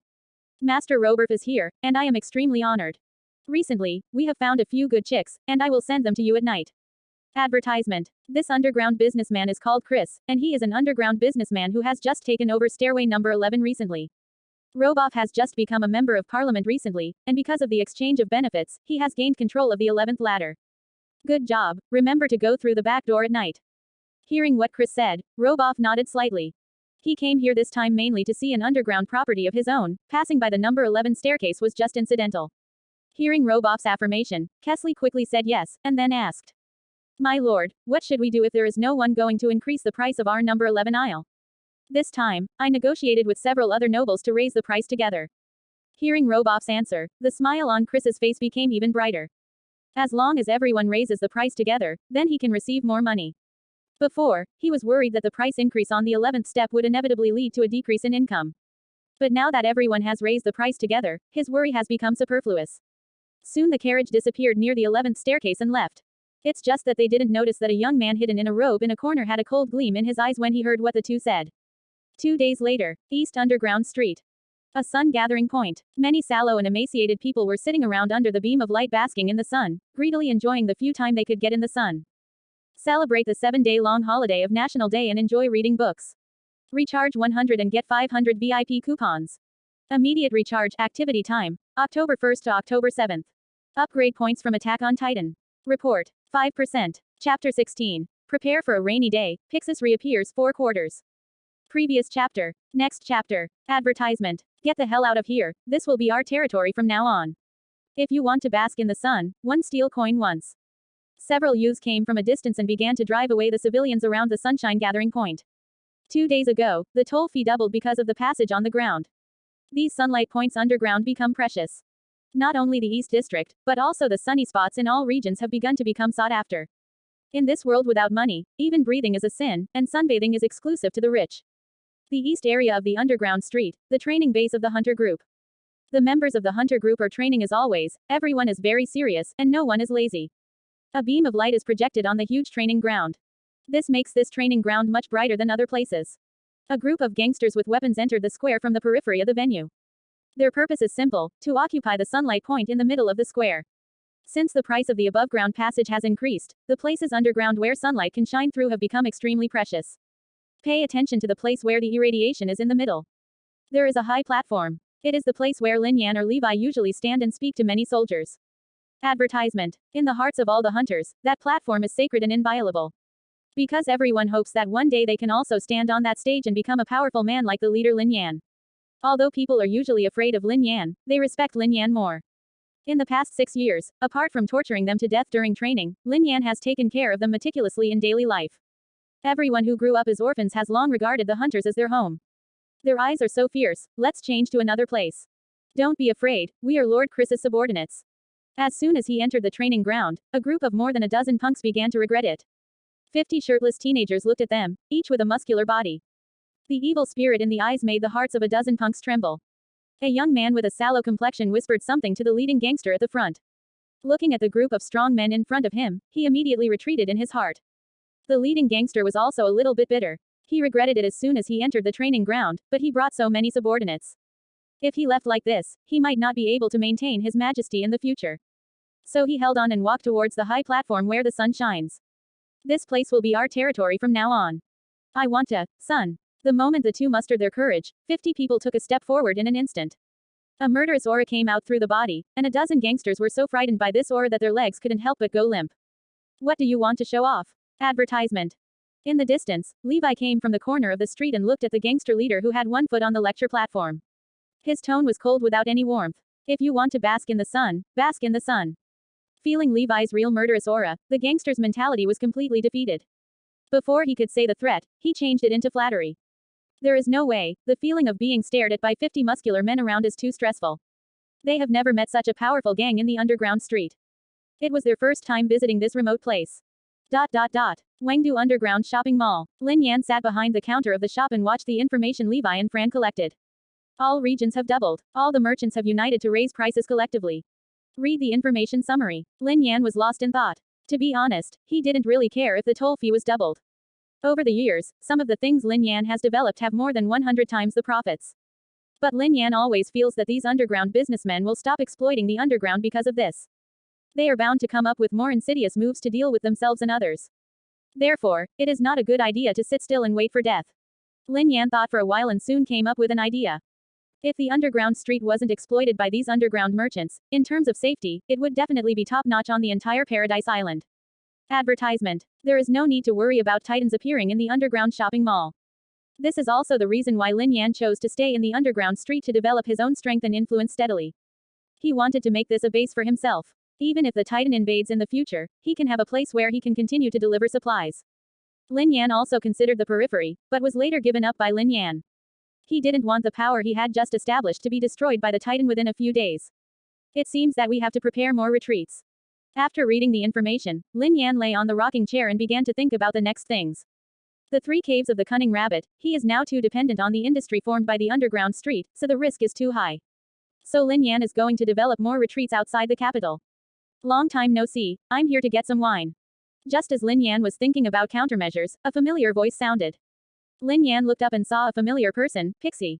"Master Roberf is here, and I am extremely honored. Recently, we have found a few good chicks, and I will send them to you at night." Advertisement. This underground businessman is called Chris, and he is an underground businessman who has just taken over stairway number 11 recently. Roboff has just become a member of parliament recently, and because of the exchange of benefits, he has gained control of the 11th ladder. Good job, remember to go through the back door at night. Hearing what Chris said, Roboff nodded slightly. He came here this time mainly to see an underground property of his own, passing by the number 11 staircase was just incidental. Hearing Roboff's affirmation, Kesley quickly said yes, and then asked, "My lord, what should we do if there is no one going to increase the price of our number 11 aisle?" This time, I negotiated with several other nobles to raise the price together. Hearing Roboff's answer, the smile on Chris's face became even brighter. As long as everyone raises the price together, then he can receive more money. Before, he was worried that the price increase on the 11th step would inevitably lead to a decrease in income. But now that everyone has raised the price together, his worry has become superfluous. Soon the carriage disappeared near the 11th staircase and left. It's just that they didn't notice that a young man hidden in a robe in a corner had a cold gleam in his eyes when he heard what the two said. 2 days later, East Underground Street. A sun-gathering point. Many sallow and emaciated people were sitting around under the beam of light basking in the sun, greedily enjoying the few time they could get in the sun. Celebrate the 7-day-long holiday of National Day and enjoy reading books. Recharge 100 and get 500 VIP coupons. Immediate recharge activity time, October 1st to October 7th. Upgrade points from Attack on Titan. Report, 5%. Chapter 16. Prepare for a rainy day, Pixis reappears 4 quarters. Previous chapter. Next chapter. Advertisement. Get the hell out of here, this will be our territory from now on. If you want to bask in the sun, 1 steel coin once. Several youths came from a distance and began to drive away the civilians around the sunshine gathering point. 2 days ago, the toll fee doubled because of the passage on the ground. These sunlight points underground become precious. Not only the East District, but also the sunny spots in all regions have begun to become sought after. In this world without money, even breathing is a sin, and sunbathing is exclusive to the rich. The east area of the underground street, the training base of the Hunter Group. The members of the Hunter Group are training as always, everyone is very serious, and no one is lazy. A beam of light is projected on the huge training ground. This makes this training ground much brighter than other places. A group of gangsters with weapons entered the square from the periphery of the venue. Their purpose is simple, to occupy the sunlight point in the middle of the square. Since the price of the above-ground passage has increased, the places underground where sunlight can shine through have become extremely precious. Pay attention to the place where the irradiation is in the middle. There is a high platform. It is the place where Lin Yan or Levi usually stand and speak to many soldiers. Advertisement. In the hearts of all the hunters, that platform is sacred and inviolable. Because everyone hopes that one day they can also stand on that stage and become a powerful man like the leader Lin Yan. Although people are usually afraid of Lin Yan, they respect Lin Yan more. In the past 6 years, apart from torturing them to death during training, Lin Yan has taken care of them meticulously in daily life. Everyone who grew up as orphans has long regarded the hunters as their home. Their eyes are so fierce, let's change to another place. Don't be afraid, we are Lord Chris's subordinates. As soon as he entered the training ground, a group of more than a dozen punks began to regret it. 50 shirtless teenagers looked at them, each with a muscular body. The evil spirit in the eyes made the hearts of a dozen punks tremble. A young man with a sallow complexion whispered something to the leading gangster at the front. Looking at the group of strong men in front of him, he immediately retreated in his heart. The leading gangster was also a little bit bitter. He regretted it as soon as he entered the training ground, but he brought so many subordinates. If he left like this, he might not be able to maintain his majesty in the future. So he held on and walked towards the high platform where the sun shines. This place will be our territory from now on. I want to, son. The moment the two mustered their courage, 50 people took a step forward in an instant. A murderous aura came out through the body, and a dozen gangsters were so frightened by this aura that their legs couldn't help but go limp. What do you want to show off? Advertisement. In the distance, Levi came from the corner of the street and looked at the gangster leader who had one foot on the lecture platform. His tone was cold without any warmth. If you want to bask in the sun, bask in the sun. Feeling Levi's real murderous aura, the gangster's mentality was completely defeated. Before he could say the threat, he changed it into flattery. There is no way, the feeling of being stared at by 50 muscular men around is too stressful. They have never met such a powerful gang in the underground street. It was their first time visiting this remote place. Wangdu Underground Shopping Mall. Lin Yan sat behind the counter of the shop and watched the information Levi and Fran collected. All regions have doubled. All the merchants have united to raise prices collectively. Read the information summary. Lin Yan was lost in thought. To be honest, he didn't really care if the toll fee was doubled. Over the years, some of the things Lin Yan has developed have more than 100 times the profits. But Lin Yan always feels that these underground businessmen will stop exploiting the underground because of this. They are bound to come up with more insidious moves to deal with themselves and others. Therefore, it is not a good idea to sit still and wait for death. Lin Yan thought for a while and soon came up with an idea. If the underground street wasn't exploited by these underground merchants, in terms of safety, it would definitely be top-notch on the entire Paradise Island. Advertisement. There is no need to worry about titans appearing in the underground shopping mall. This is also the reason why Lin Yan chose to stay in the underground street to develop his own strength and influence steadily. He wanted to make this a base for himself. Even if the titan invades in the future, he can have a place where he can continue to deliver supplies. Lin Yan also considered the periphery, but was later given up by Lin Yan. He didn't want the power he had just established to be destroyed by the titan within a few days. It seems that we have to prepare more retreats. After reading the information, Lin Yan lay on the rocking chair and began to think about the next things. The 3 caves of the cunning rabbit, he is now too dependent on the industry formed by the underground street, so the risk is too high. So Lin Yan is going to develop more retreats outside the capital. Long time no see, I'm here to get some wine. Just as Lin Yan was thinking about countermeasures, a familiar voice sounded. Lin Yan looked up and saw a familiar person, Pixie.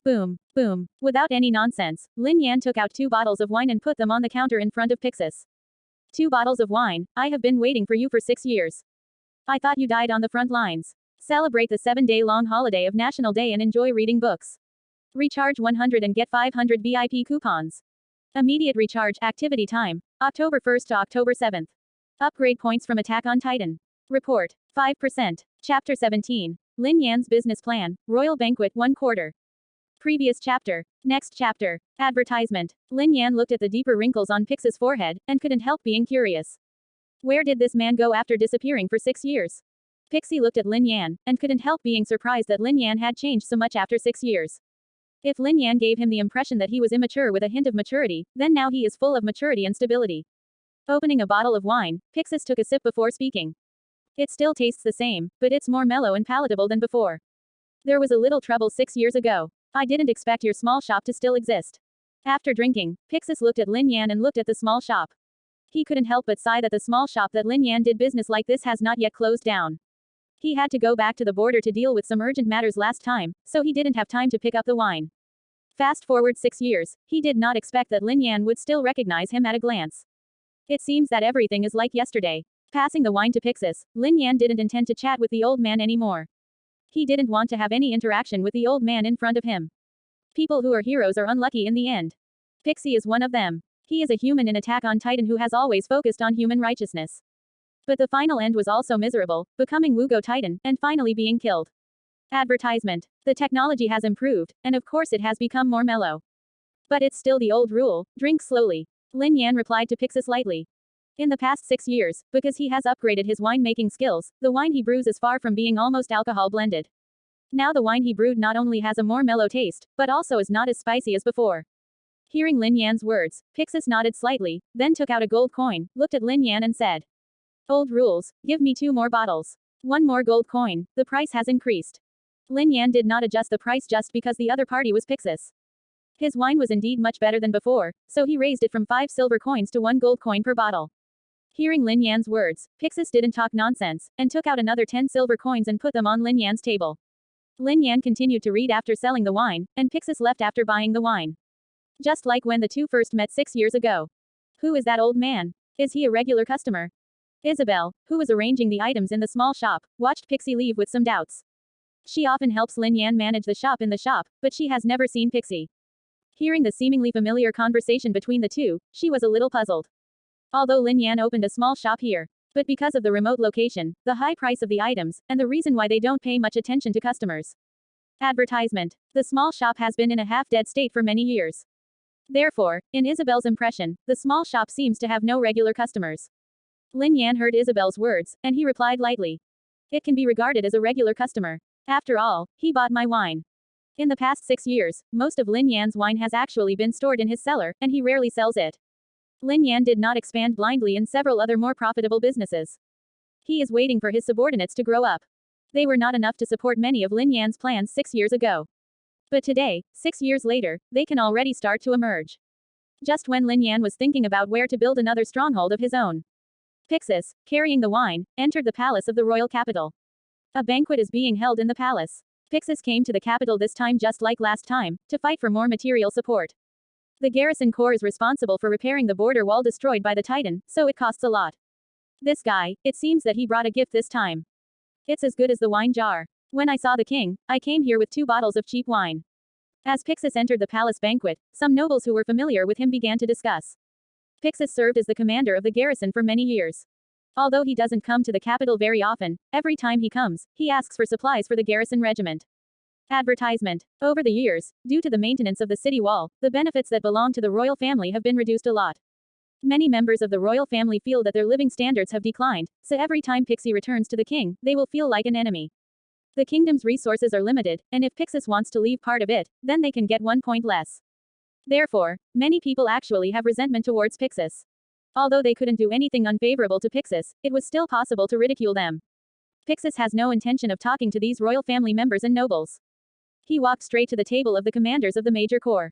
Boom, boom. Without any nonsense, Lin Yan took out 2 bottles of wine and put them on the counter in front of Pixis. 2 bottles of wine, I have been waiting for you for 6 years. I thought you died on the front lines. Celebrate the 7-day-long holiday of National Day and enjoy reading books. Recharge 100 and get 500 VIP coupons. Immediate recharge, activity time, October 1st to October 7th. Upgrade points from Attack on Titan. Report, 5%. Chapter 17. Lin Yan's business plan, Royal Banquet 1/4. Previous chapter. Next chapter. Advertisement. Lin Yan looked at the deeper wrinkles on Pix's forehead, and couldn't help being curious. Where did this man go after disappearing for 6 years? Pixie looked at Lin Yan, and couldn't help being surprised that Lin Yan had changed so much after 6 years. If Lin Yan gave him the impression that he was immature with a hint of maturity, then now he is full of maturity and stability. Opening a bottle of wine, Pixis took a sip before speaking. It still tastes the same, but it's more mellow and palatable than before. There was a little trouble 6 years ago. I didn't expect your small shop to still exist. After drinking, Pixis looked at Lin Yan and looked at the small shop. He couldn't help but sigh that the small shop that Lin Yan did business like this has not yet closed down. He had to go back to the border to deal with some urgent matters last time, so he didn't have time to pick up the wine. Fast forward 6 years, he did not expect that Lin Yan would still recognize him at a glance. It seems that everything is like yesterday. Passing the wine to Pixis, Lin Yan didn't intend to chat with the old man anymore. He didn't want to have any interaction with the old man in front of him. People who are heroes are unlucky in the end. Pixie is one of them. He is a human in Attack on Titan who has always focused on human righteousness. But the final end was also miserable, becoming Wugo Titan, and finally being killed. Advertisement. The technology has improved, and of course it has become more mellow. But it's still the old rule, drink slowly. Lin Yan replied to Pixis lightly. In the past 6 years, because he has upgraded his winemaking skills, the wine he brews is far from being almost alcohol blended. Now the wine he brewed not only has a more mellow taste, but also is not as spicy as before. Hearing Lin Yan's words, Pixis nodded slightly, then took out a gold coin, looked at Lin Yan and said. Old rules, give me 2 more bottles. 1 more gold coin, the price has increased. Lin Yan did not adjust the price just because the other party was Pixis. His wine was indeed much better than before, so he raised it from 5 silver coins to 1 gold coin per bottle. Hearing Lin Yan's words, Pixis didn't talk nonsense, and took out another 10 silver coins and put them on Lin Yan's table. Lin Yan continued to read after selling the wine, and Pixis left after buying the wine. Just like when the two first met 6 years ago. Who is that old man? Is he a regular customer? Isabel, who was arranging the items in the small shop, watched Pixie leave with some doubts. She often helps Lin Yan manage the shop, but she has never seen Pixie. Hearing the seemingly familiar conversation between the two, she was a little puzzled. Although Lin Yan opened a small shop here, But because of the remote location, the high price of the items, and the reason why they don't pay much attention to customers. Advertisement. The small shop has been in a half-dead state for many years. Therefore, in Isabel's impression, the small shop seems to have no regular customers. Lin Yan heard Isabel's words, and he replied lightly. It can be regarded as a regular customer. After all, he bought my wine. In the past 6 years, most of Lin Yan's wine has actually been stored in his cellar, and he rarely sells it. Lin Yan did not expand blindly in several other more profitable businesses. He is waiting for his subordinates to grow up. They were not enough to support many of Lin Yan's plans 6 years ago. But today, 6 years later, they can already start to emerge. Just when Lin Yan was thinking about where to build another stronghold of his own, Pixis, carrying the wine, entered the palace of the royal capital. A banquet is being held in the palace. Pixis came to the capital this time just like last time, to fight for more material support. The garrison corps is responsible for repairing the border wall destroyed by the Titan, so it costs a lot. This guy, it seems that he brought a gift this time. It's as good as the wine jar. When I saw the king, I came here with 2 bottles of cheap wine. As Pixis entered the palace banquet, some nobles who were familiar with him began to discuss. Pixis served as the commander of the garrison for many years. Although he doesn't come to the capital very often, every time he comes, he asks for supplies for the garrison regiment. Advertisement. Over the years, due to the maintenance of the city wall, the benefits that belong to the royal family have been reduced a lot. Many members of the royal family feel that their living standards have declined, so every time Pixie returns to the king, they will feel like an enemy. The kingdom's resources are limited, and if Pixis wants to leave part of it, then they can get 1 point less. Therefore, many people actually have resentment towards Pixis. Although they couldn't do anything unfavorable to Pixis, it was still possible to ridicule them. Pixis has no intention of talking to these royal family members and nobles. He walked straight to the table of the commanders of the major corps.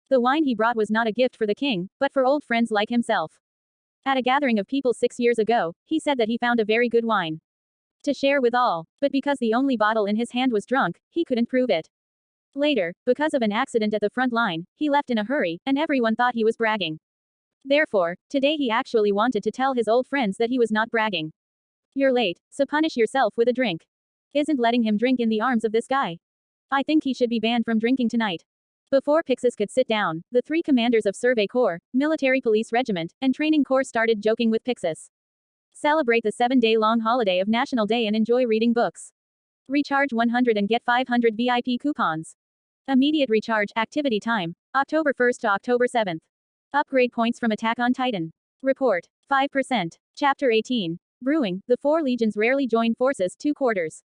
The wine he brought was not a gift for the king, but for old friends like himself. At a gathering of people 6 years ago, he said that he found a very good wine to share with all, but because the only bottle in his hand was drunk, he couldn't prove it. Later, because of an accident at the front line, he left in a hurry, and everyone thought he was bragging. Therefore, today he actually wanted to tell his old friends that he was not bragging. You're late, so punish yourself with a drink. Isn't letting him drink in the arms of this guy. I think he should be banned from drinking tonight. Before Pixis could sit down, the 3 commanders of Survey Corps, Military Police Regiment, and Training Corps started joking with Pixis. Celebrate the 7-day-long holiday of National Day and enjoy reading books. Recharge 100 and get 500 VIP coupons. Immediate recharge, activity time, October 1st to October 7th. Upgrade points from Attack on Titan. Report, 5%. Chapter 18. Brewing, the 4 legions rarely join forces 2 quarters.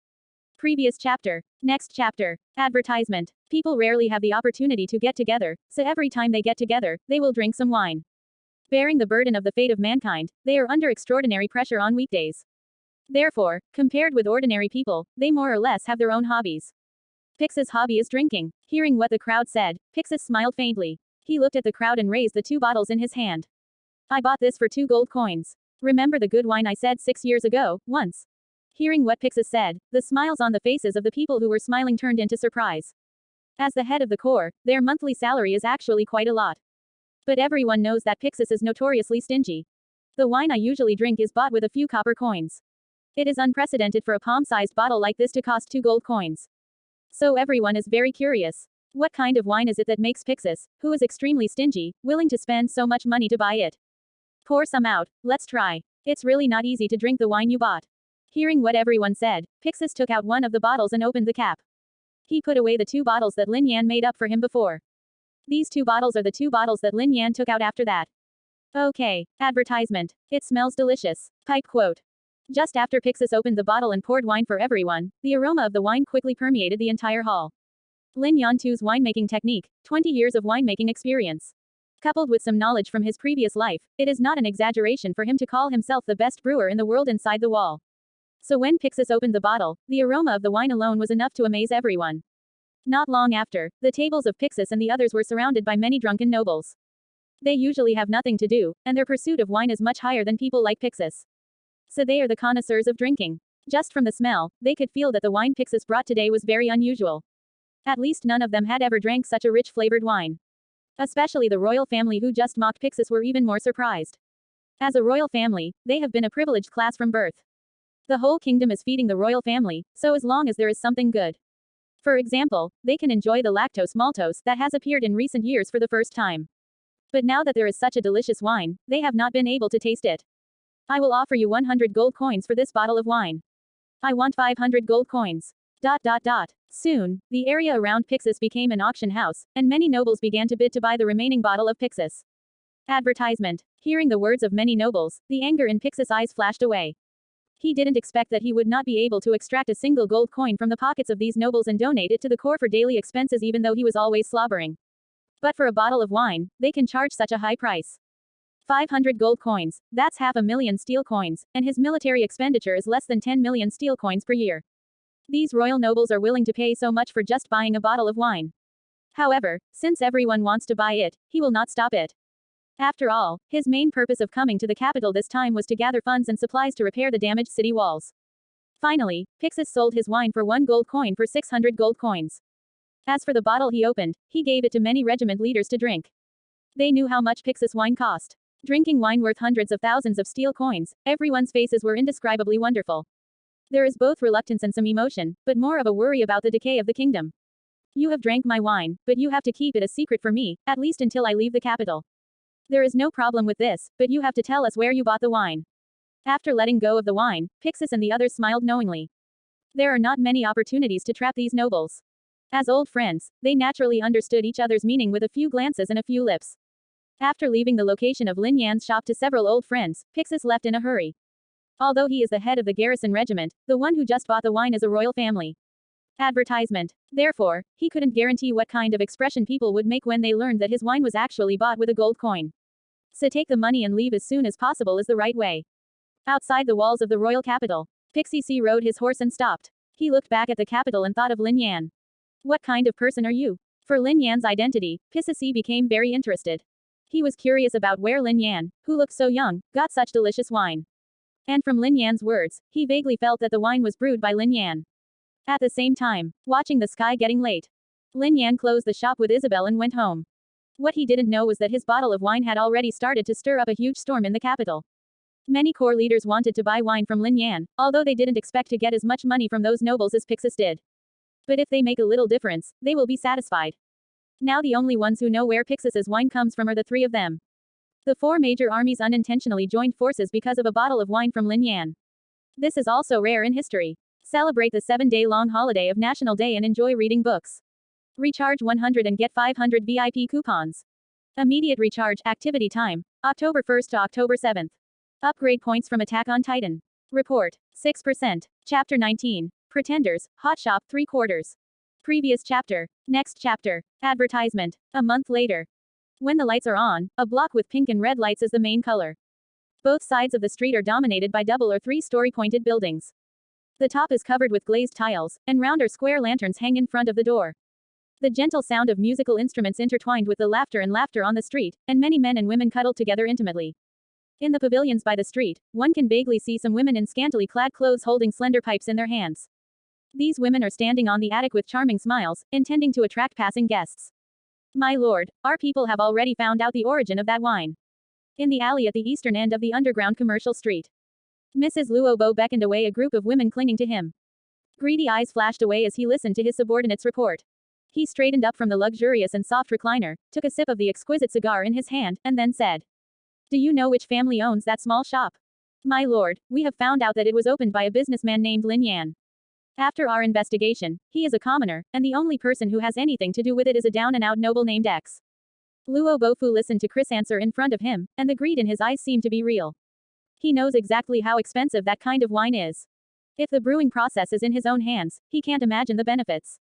Previous chapter. Next chapter. Advertisement. People rarely have the opportunity to get together, so every time they get together, they will drink some wine. Bearing the burden of the fate of mankind, they are under extraordinary pressure on weekdays. Therefore, compared with ordinary people, they more or less have their own hobbies. Pixis' hobby is drinking. Hearing what the crowd said, Pixis smiled faintly. He looked at the crowd and raised the 2 bottles in his hand. I bought this for 2 gold coins. Remember the good wine I said 6 years ago, once? Hearing what Pixis said, the smiles on the faces of the people who were smiling turned into surprise. As the head of the corps, their monthly salary is actually quite a lot. But everyone knows that Pixis is notoriously stingy. The wine I usually drink is bought with a few copper coins. It is unprecedented for a palm-sized bottle like this to cost 2 gold coins. So everyone is very curious. What kind of wine is it that makes Pixis, who is extremely stingy, willing to spend so much money to buy it? Pour some out, let's try. It's really not easy to drink the wine you bought. Hearing what everyone said, Pixis took out one of the bottles and opened the cap. He put away the 2 bottles that Lin Yan made up for him before. These 2 bottles are the 2 bottles that Lin Yan took out after that. Okay. Advertisement. It smells delicious. Pipe quote. Just after Pixis opened the bottle and poured wine for everyone, the aroma of the wine quickly permeated the entire hall. Lin Yantu's winemaking technique, 20 years of winemaking experience. Coupled with some knowledge from his previous life, it is not an exaggeration for him to call himself the best brewer in the world inside the wall. So when Pixis opened the bottle, the aroma of the wine alone was enough to amaze everyone. Not long after, the tables of Pixis and the others were surrounded by many drunken nobles. They usually have nothing to do, and their pursuit of wine is much higher than people like Pixis. So they are the connoisseurs of drinking. Just from the smell, they could feel that the wine Pixis brought today was very unusual. At least none of them had ever drank such a rich flavored wine. Especially the royal family who just mocked Pixis were even more surprised. As a royal family, they have been a privileged class from birth. The whole kingdom is feeding the royal family, so as long as there is something good. For example, they can enjoy the lactose maltose that has appeared in recent years for the first time. But now that there is such a delicious wine, they have not been able to taste it. I will offer you 100 gold coins for this bottle of wine. I want 500 gold coins. Soon, the area around Pixis became an auction house, and many nobles began to bid to buy the remaining bottle of Pixis. Advertisement. Hearing the words of many nobles, the anger in Pixis' eyes flashed away. He didn't expect that he would not be able to extract a single gold coin from the pockets of these nobles and donate it to the core for daily expenses, even though he was always slobbering. But for a bottle of wine, they can charge such a high price. 500 gold coins, that's 500,000 steel coins, and his military expenditure is less than 10 million steel coins per year. These royal nobles are willing to pay so much for just buying a bottle of wine. However, since everyone wants to buy it, he will not stop it. After all, his main purpose of coming to the capital this time was to gather funds and supplies to repair the damaged city walls. Finally, Pixis sold his wine for 1 gold coin for 600 gold coins. As for the bottle he opened, he gave it to many regiment leaders to drink. They knew how much Pixis wine cost. Drinking wine worth hundreds of thousands of steel coins, everyone's faces were indescribably wonderful. There is both reluctance and some emotion, but more of a worry about the decay of the kingdom. You have drank my wine, but you have to keep it a secret for me, at least until I leave the capital. There is no problem with this, but you have to tell us where you bought the wine. After letting go of the wine, Pixis and the others smiled knowingly. There are not many opportunities to trap these nobles. As old friends, they naturally understood each other's meaning with a few glances and a few lips. After leaving the location of Lin Yan's shop to several old friends, Pixis left in a hurry. Although he is the head of the garrison regiment, the one who just bought the wine is a royal family. Advertisement. Therefore, he couldn't guarantee what kind of expression people would make when they learned that his wine was actually bought with a gold coin. So take the money and leave as soon as possible is the right way. Outside the walls of the royal capital, Pixie C rode his horse and stopped. He looked back at the capital and thought of Lin Yan. What kind of person are you? For Lin Yan's identity, Pixie C became very interested. He was curious about where Lin Yan, who looked so young, got such delicious wine. And from Lin Yan's words, he vaguely felt that the wine was brewed by Lin Yan. At the same time, watching the sky getting late, Lin Yan closed the shop with Isabel and went home. What he didn't know was that his bottle of wine had already started to stir up a huge storm in the capital. Many core leaders wanted to buy wine from Lin Yan, although they didn't expect to get as much money from those nobles as Pixis did. But if they make a little difference, they will be satisfied. Now the only ones who know where Pixis's wine comes from are the 3 of them. The 4 major armies unintentionally joined forces because of a bottle of wine from Lin Yan. This is also rare in history. Celebrate the 7-day-long holiday of National Day and enjoy reading books. Recharge 100 and get 500 VIP coupons. Immediate recharge, activity time, October 1st to October 7th. Upgrade points from Attack on Titan. Report, 6%. Chapter 19. Pretenders, Hot Shop 3/4. Previous chapter. Next chapter. Advertisement. A month later. When the lights are on, a block with pink and red lights is the main color. Both sides of the street are dominated by double or 3-story pointed buildings. The top is covered with glazed tiles, and round or square lanterns hang in front of the door. The gentle sound of musical instruments intertwined with the laughter on the street, and many men and women cuddled together intimately. In the pavilions by the street, one can vaguely see some women in scantily clad clothes holding slender pipes in their hands. These women are standing on the attic with charming smiles, intending to attract passing guests. My lord, our people have already found out the origin of that wine. In the alley at the eastern end of the underground commercial street, Mrs. Luobo beckoned away a group of women clinging to him. Greedy eyes flashed away as he listened to his subordinate's report. He straightened up from the luxurious and soft recliner, took a sip of the exquisite cigar in his hand, and then said, "Do you know which family owns that small shop?" "My lord, we have found out that it was opened by a businessman named Lin Yan. After our investigation, he is a commoner, and the only person who has anything to do with it is a down-and-out noble named X." Luo Bofu listened to Chris answer in front of him, and the greed in his eyes seemed to be real. He knows exactly how expensive that kind of wine is. If the brewing process is in his own hands, he can't imagine the benefits.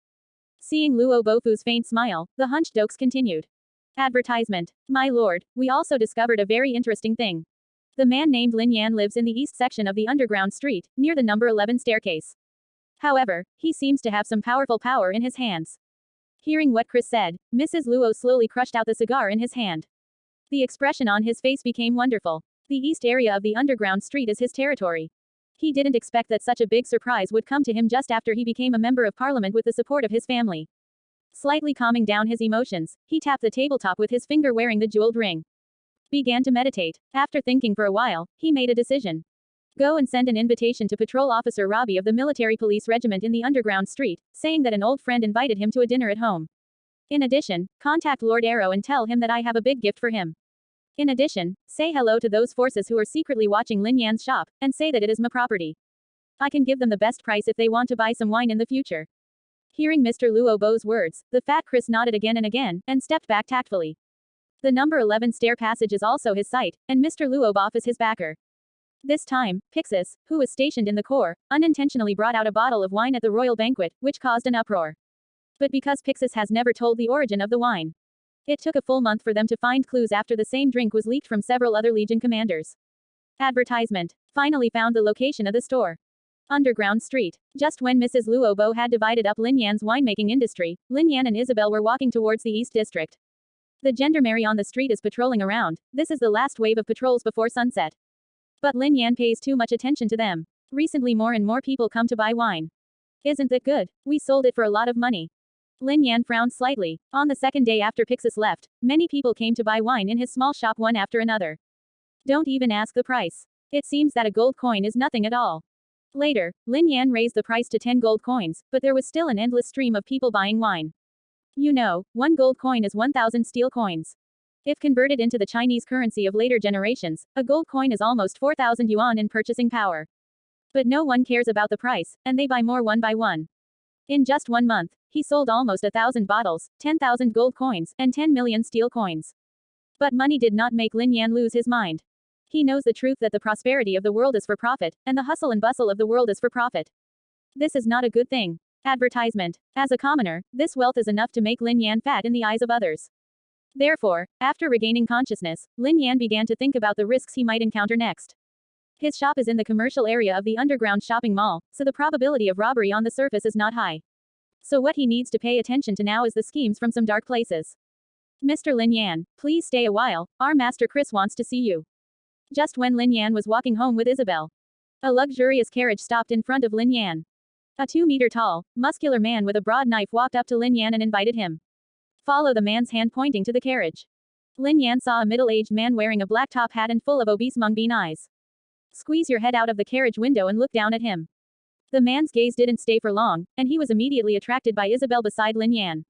Seeing Luo Bofu's faint smile, the hunched dokes continued. Advertisement. My lord, we also discovered a very interesting thing. The man named Lin Yan lives in the east section of the underground street, near the number 11 staircase. However, he seems to have some powerful power in his hands. Hearing what Chris said, Mrs. Luo slowly crushed out the cigar in his hand. The expression on his face became wonderful. The east area of the underground street is his territory. He didn't expect that such a big surprise would come to him just after he became a member of parliament with the support of his family. Slightly calming down his emotions, he tapped the tabletop with his finger wearing the jeweled ring. Began to meditate. After thinking for a while, he made a decision. Go and send an invitation to Patrol Officer Robbie of the Military Police Regiment in the underground street, saying that an old friend invited him to a dinner at home. In addition, contact Lord Arrow and tell him that I have a big gift for him. In addition, say hello to those forces who are secretly watching Lin Yan's shop, and say that it is my property. I can give them the best price if they want to buy some wine in the future. Hearing Mr. Luo Bo's words, the fat Chris nodded again and again, and stepped back tactfully. The number 11 stair passage is also his site, and Mr. Luo Boff is his backer. This time, Pixis, who was stationed in the core, unintentionally brought out a bottle of wine at the royal banquet, which caused an uproar. But because Pixis has never told the origin of the wine, it took a full month for them to find clues after the same drink was leaked from several other Legion commanders. Advertisement. Finally found the location of the store. Underground Street. Just when Mrs. Luo Bo had divided up Lin Yan's winemaking industry, Lin Yan and Isabel were walking towards the East District. The gendarmerie on the street is patrolling around. This is the last wave of patrols before sunset. But Lin Yan pays too much attention to them. Recently more and more people come to buy wine. Isn't that good? We sold it for a lot of money. Lin Yan frowned slightly. On the second day after Pixis left, many people came to buy wine in his small shop one after another. Don't even ask the price. It seems that a gold coin is nothing at all. Later, Lin Yan raised the price to 10 gold coins, but there was still an endless stream of people buying wine. You know, 1 gold coin is 1,000 steel coins. If converted into the Chinese currency of later generations, a gold coin is almost 4,000 yuan in purchasing power. But no one cares about the price, and they buy more one by one. In just 1 month, he sold almost 1,000 bottles, 10,000 gold coins, and 10 million steel coins. But money did not make Lin Yan lose his mind. He knows the truth that the prosperity of the world is for profit, and the hustle and bustle of the world is for profit. This is not a good thing. Advertisement. As a commoner, this wealth is enough to make Lin Yan fat in the eyes of others. Therefore, after regaining consciousness, Lin Yan began to think about the risks he might encounter next. His shop is in the commercial area of the underground shopping mall, so the probability of robbery on the surface is not high. So what he needs to pay attention to now is the schemes from some dark places. Mr. Lin Yan, please stay a while, our master Chris wants to see you. Just when Lin Yan was walking home with Isabel, a luxurious carriage stopped in front of Lin Yan. A 2-meter-tall, muscular man with a broad knife walked up to Lin Yan and invited him. Follow the man's hand pointing to the carriage. Lin Yan saw a middle-aged man wearing a black top hat and full of obese mung bean eyes. Squeeze your head out of the carriage window and look down at him. The man's gaze didn't stay for long, and he was immediately attracted by Isabel beside Lin Yan.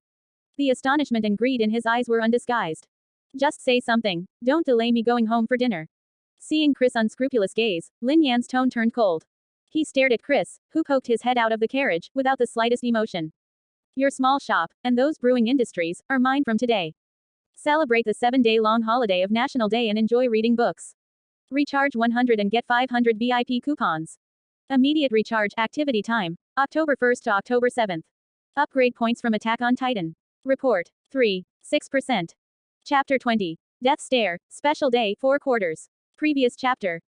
The astonishment and greed in his eyes were undisguised. Just say something. Don't delay me going home for dinner. Seeing Chris' unscrupulous gaze, Lin Yan's tone turned cold. He stared at Chris, who poked his head out of the carriage, without the slightest emotion. Your small shop, and those brewing industries, are mine from today. Celebrate the 7-day-long holiday of National Day and enjoy reading books. Recharge 100 and get 500 VIP coupons. Immediate recharge activity time, October 1st to October 7th. Upgrade points from Attack on Titan. Report. 6%. Chapter 20. Death Stare, Special Day, 4 quarters. Previous chapter.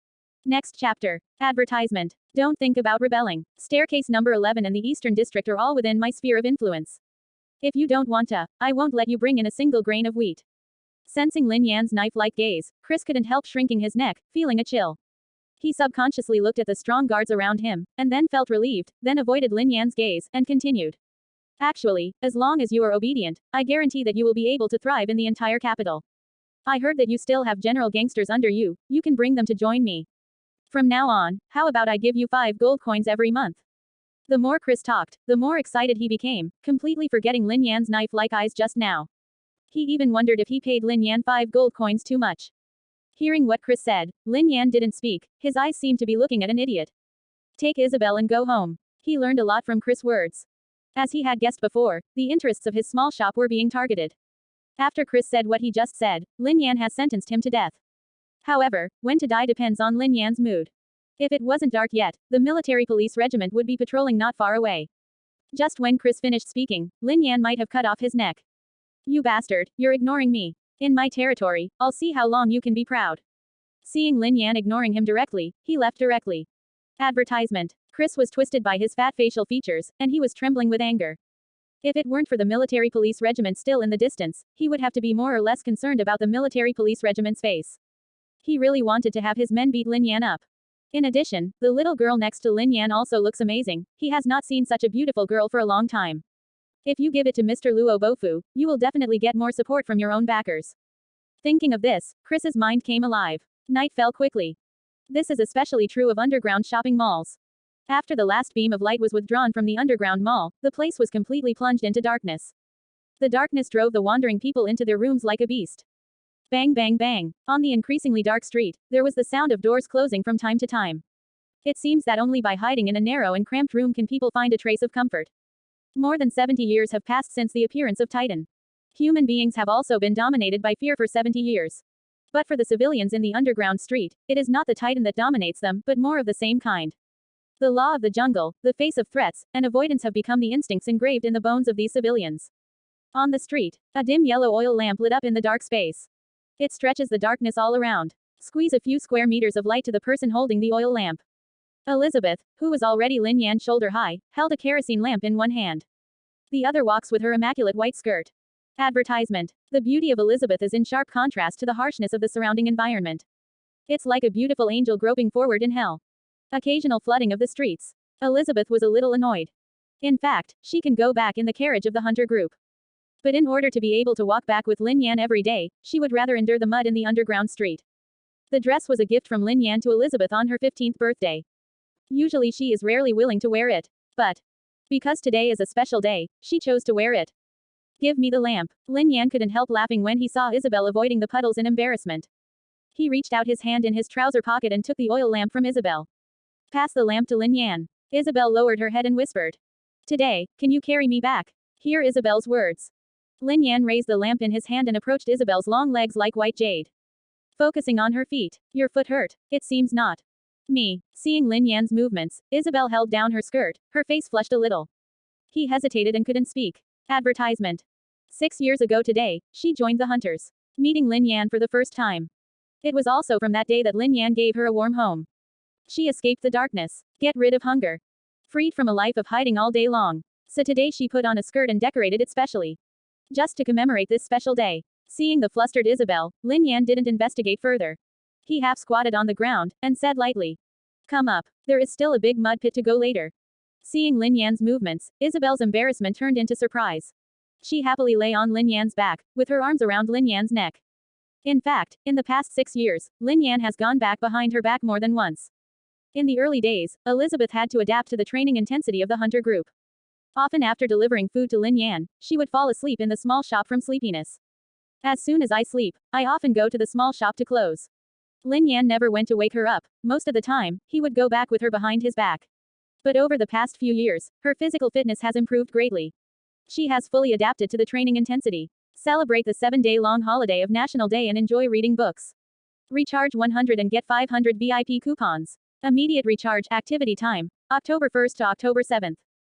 Next chapter. Advertisement. Don't think about rebelling. Staircase number 11 and the Eastern District are all within my sphere of influence. If you don't want to, I won't let you bring in a single grain of wheat. Sensing Lin Yan's knife-like gaze, Chris couldn't help shrinking his neck, feeling a chill. He subconsciously looked at the strong guards around him, and then felt relieved, then avoided Lin Yan's gaze, and continued. Actually, as long as you are obedient, I guarantee that you will be able to thrive in the entire capital. I heard that you still have general gangsters under you, you can bring them to join me. From now on, how about I give you 5 gold coins every month? The more Chris talked, the more excited he became, completely forgetting Lin Yan's knife-like eyes just now. He even wondered if he paid Lin Yan 5 gold coins too much. Hearing what Chris said, Lin Yan didn't speak, his eyes seemed to be looking at an idiot. Take Isabel and go home. He learned a lot from Chris' words. As he had guessed before, the interests of his small shop were being targeted. After Chris said what he just said, Lin Yan has sentenced him to death. However, when to die depends on Lin Yan's mood. If it wasn't dark yet, the military police regiment would be patrolling not far away. Just when Chris finished speaking, Lin Yan might have cut off his neck. You bastard, you're ignoring me. In my territory, I'll see how long you can be proud. Seeing Lin Yan ignoring him directly, he left directly. Advertisement. Chris was twisted by his fat facial features, and he was trembling with anger. If it weren't for the military police regiment still in the distance, he would have to be more or less concerned about the military police regiment's face. He really wanted to have his men beat Lin Yan up. In addition, the little girl next to Lin Yan also looks amazing, he has not seen such a beautiful girl for a long time. If you give it to Mr. Luo Bofu, you will definitely get more support from your own backers. Thinking of this, Chris's mind came alive. Night fell quickly. This is especially true of underground shopping malls. After the last beam of light was withdrawn from the underground mall, the place was completely plunged into darkness. The darkness drove the wandering people into their rooms like a beast. Bang bang bang. On the increasingly dark street, there was the sound of doors closing from time to time. It seems that only by hiding in a narrow and cramped room can people find a trace of comfort. More than 70 years have passed since the appearance of Titan. Human beings have also been dominated by fear for 70 years. But for the civilians in the underground street, it is not the Titan that dominates them, but more of the same kind. The law of the jungle, the face of threats, and avoidance have become the instincts engraved in the bones of these civilians. On the street, a dim yellow oil lamp lit up in the dark space. It stretches the darkness all around. Squeeze a few square meters of light to the person holding the oil lamp. Elizabeth, who was already Lin Yan shoulder high, held a kerosene lamp in one hand. The other walks with her immaculate white skirt. Advertisement. The beauty of Elizabeth is in sharp contrast to the harshness of the surrounding environment. It's like a beautiful angel groping forward in hell. Occasional flooding of the streets. Elizabeth was a little annoyed. In fact, she can go back in the carriage of the hunter group. But in order to be able to walk back with Lin Yan every day, she would rather endure the mud in the underground street. The dress was a gift from Lin Yan to Elizabeth on her 15th birthday. Usually she is rarely willing to wear it. But because today is a special day, she chose to wear it. Give me the lamp. Lin Yan couldn't help laughing when he saw Isabel avoiding the puddles in embarrassment. He reached out his hand in his trouser pocket and took the oil lamp from Isabel. Pass the lamp to Lin Yan. Isabel lowered her head and whispered. Today, can you carry me back? Hear Isabel's words. Lin Yan raised the lamp in his hand and approached Isabel's long legs like white jade. Focusing on her feet. Your foot hurt. It seems not. Me. Seeing Lin Yan's movements, Isabel held down her skirt, her face flushed a little. He hesitated and couldn't speak. Advertisement. 6 years ago today, she joined the hunters. Meeting Lin Yan for the first time. It was also from that day that Lin Yan gave her a warm home. She escaped the darkness. Get rid of hunger. Freed from a life of hiding all day long. So today she put on a skirt and decorated it specially. Just to commemorate this special day. Seeing the flustered Isabel, Lin Yan didn't investigate further. He half squatted on the ground, and said lightly. Come up. There is still a big mud pit to go later. Seeing Lin Yan's movements, Isabel's embarrassment turned into surprise. She happily lay on Lin Yan's back, with her arms around Lin Yan's neck. In fact, in the past 6 years, Lin Yan has gone back behind her back more than once. In the early days, Elizabeth had to adapt to the training intensity of the hunter group. Often after delivering food to Lin Yan, she would fall asleep in the small shop from sleepiness. As soon as I sleep, I often go to the small shop to close. Lin Yan never went to wake her up. Most of the time, he would go back with her behind his back. But over the past few years, her physical fitness has improved greatly. She has fully adapted to the training intensity. Celebrate the 7-day-long holiday of National Day and enjoy reading books. Recharge 100 and get 500 VIP coupons. Immediate recharge activity time, October 1st to October 7th.